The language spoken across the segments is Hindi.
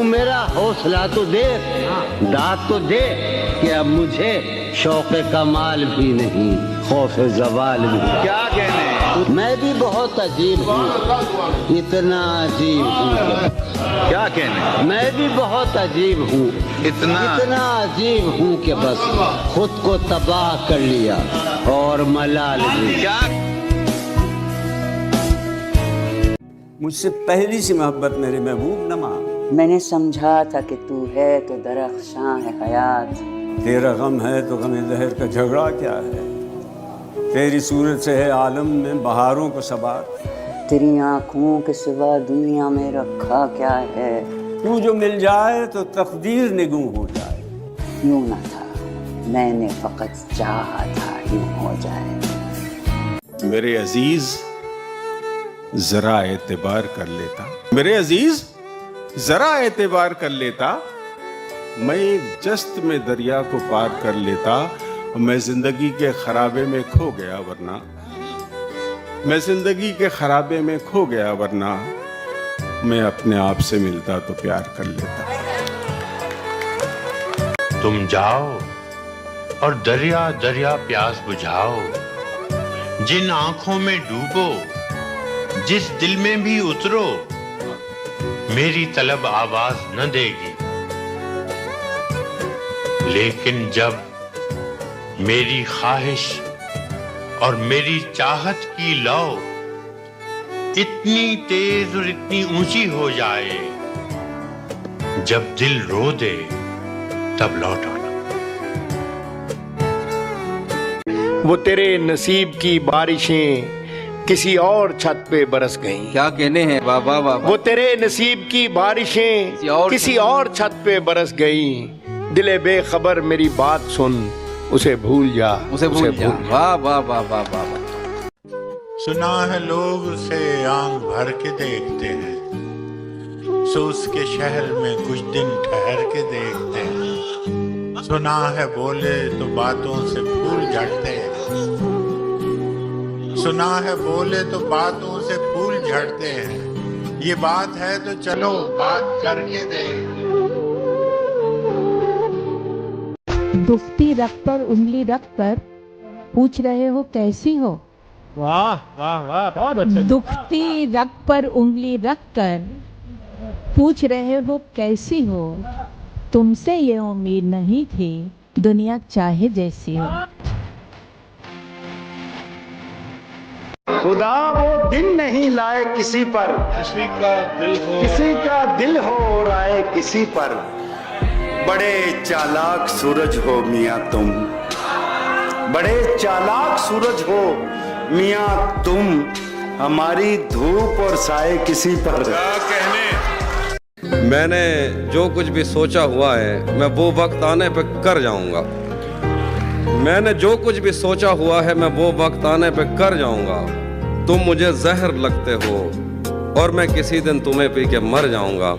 तू मेरा हौसला तो दे, दाद तो दे कि अब मुझे शौक़े कमाल भी नहीं, खौफ़े ज़वाल भी। क्या कहने, मैं भी बहुत अजीब हूँ, इतना अजीब हूँ। क्या कहने, मैं भी बहुत अजीब हूँ, इतना अजीब हूँ कि बस खुद को तबाह कर लिया और मलाल भी। क्या? मुझसे पहली सी मोहब्बत मेरे महबूब न मान। मैंने समझा था कि तू है तो दरख्शां है हयात। तेरा गम है तो गम ज़हर का झगड़ा क्या है, तेरी सूरत से है आलम में बहारों को सबात। तेरी आँखों के सिवा दुनिया में रखा क्या है, तू जो मिल जाए तो तकदीर निगूं हो जाए। यूं ना था, मैंने फकत चाहा था यूं हो जाए। मेरे अजीज जरा एतबार कर लेता, मेरे अजीज जरा एतबार कर लेता, मैं एक जस्त में दरिया को पार कर लेता। मैं जिंदगी के खराबे में खो गया वरना, मैं जिंदगी के खराबे में खो गया वरना, मैं अपने आप से मिलता तो प्यार कर लेता। तुम जाओ और दरिया दरिया प्यास बुझाओ, जिन आंखों में डूबो, जिस दिल में भी उतरो, मेरी तलब आवाज न देगी। लेकिन जब मेरी ख्वाहिश और मेरी चाहत की लौ इतनी तेज और इतनी ऊंची हो जाए, जब दिल रो दे तब लौट आना। वो तेरे नसीब की बारिशें किसी और छत पे बरस गईं। क्या कहने हैं बाबा बाबा। वो तेरे नसीब की बारिशें किसी और छत पे बरस गईं। दिले बेखबर मेरी बात सुन, उसे भूल जा, उसे भूल जा। वाह वाह वाह वाह वाह। सुना है लोग उसे आंख भर के देखते हैं, सो उसके शहर में कुछ दिन ठहर के देखते हैं। सुना है बोले तो बातों से फूल झड़ते हैं, सुना है बोले तो बातों से फूल झड़ते हैं। ये बात है तो चलो बात करके देख। दुखती रख पर उंगली रख कर पूछ रहे हो कैसी हो। वाह वाह वाह, बहुत अच्छा। दुखती रख पर उंगली रख कर पूछ रहे हो कैसी हो, तुमसे ये उम्मीद नहीं थी दुनिया चाहे जैसी हो। खुदा वो दिन नहीं लाए किसी पर, किसी का दिल हो राय किसी पर। बड़े चालाक सूरज हो मियाँ तुम, बड़े चालाक सूरज हो मियाँ तुम, हमारी धूप और साए किसी पर। क्या कहने, मैंने जो कुछ भी सोचा हुआ है मैं वो वक्त आने पे कर जाऊंगा। मैंने जो कुछ भी सोचा हुआ है मैं वो वक्त आने पे कर जाऊंगा। तुम मुझे जहर लगते हो और मैं किसी दिन तुम्हें पी के मर जाऊंगा।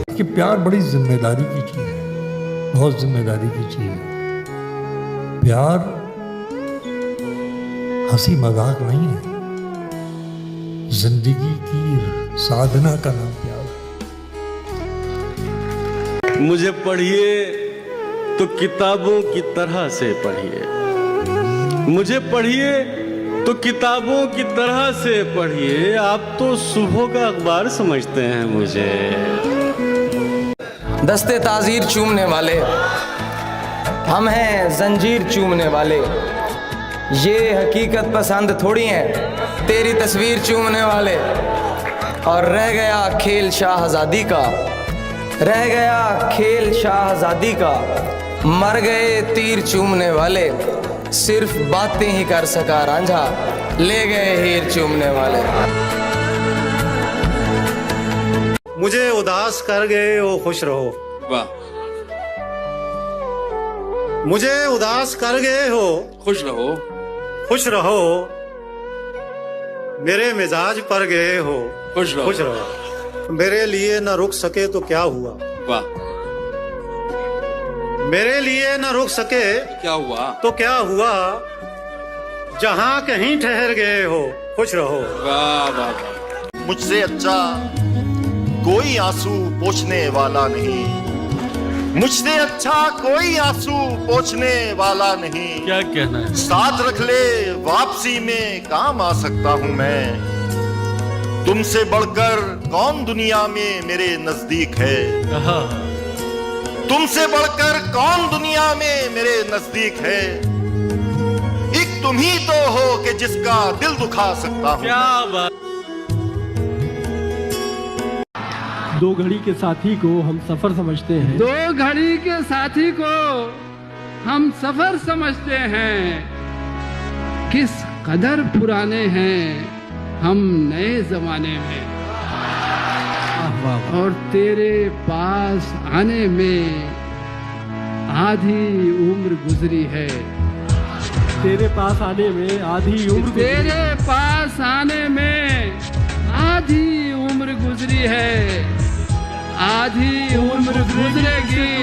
कि प्यार बड़ी जिम्मेदारी की चीज है, बहुत जिम्मेदारी की चीज है। प्यार हंसी मजाक नहीं है, जिंदगी की साधना का नाम प्यार है। मुझे पढ़िए तो किताबों की तरह से पढ़िए, मुझे पढ़िए तो किताबों की तरह से पढ़िए। आप तो सुबह का अखबार समझते हैं मुझे। दस्ते ताजीर चूमने वाले हम हैं, जंजीर चूमने वाले। ये हकीकत पसंद थोड़ी है तेरी तस्वीर चूमने वाले। और रह गया खेल शाहजादी का, रह गया खेल शाहजादी का। मर गए तीर चूमने वाले, सिर्फ बातें ही कर सका रांझा, ले गए हीर चूमने वाले। मुझे उदास कर गए हो खुश रहो। वाह। मुझे उदास कर गए हो खुश रहो, खुश रहो। मेरे मिजाज पर गए हो खुश रहो, खुश रहो। मेरे लिए न रुक सके तो क्या हुआ। वाह। मेरे लिए न रुक सके क्या हुआ तो क्या हुआ, जहां कहीं ठहर गए हो खुश रहो। वाह वाह वाह। मुझसे अच्छा कोई आंसू पोंछने वाला नहीं, मुझसे अच्छा कोई आंसू पोंछने वाला नहीं। क्या कहना है? साथ रख ले वापसी में काम आ सकता हूं मैं, तुमसे बढ़कर कौन दुनिया में मेरे नजदीक है। तुमसे बढ़कर कौन दुनिया में मेरे नजदीक है, एक तुम ही तो हो कि जिसका दिल दुखा सकता हूं। क्या बात। दो घड़ी के साथी को हम सफर समझते हैं, दो घड़ी के साथी को हम सफर समझते हैं, किस कदर पुराने हैं हम नए जमाने में। और तेरे पास आने में आधी उम्र गुजरी है, तेरे पास आने में आधी उम्र, तेरे पास आने में आधी उम्र गुजरी है, आधी उम्र गुजरेगी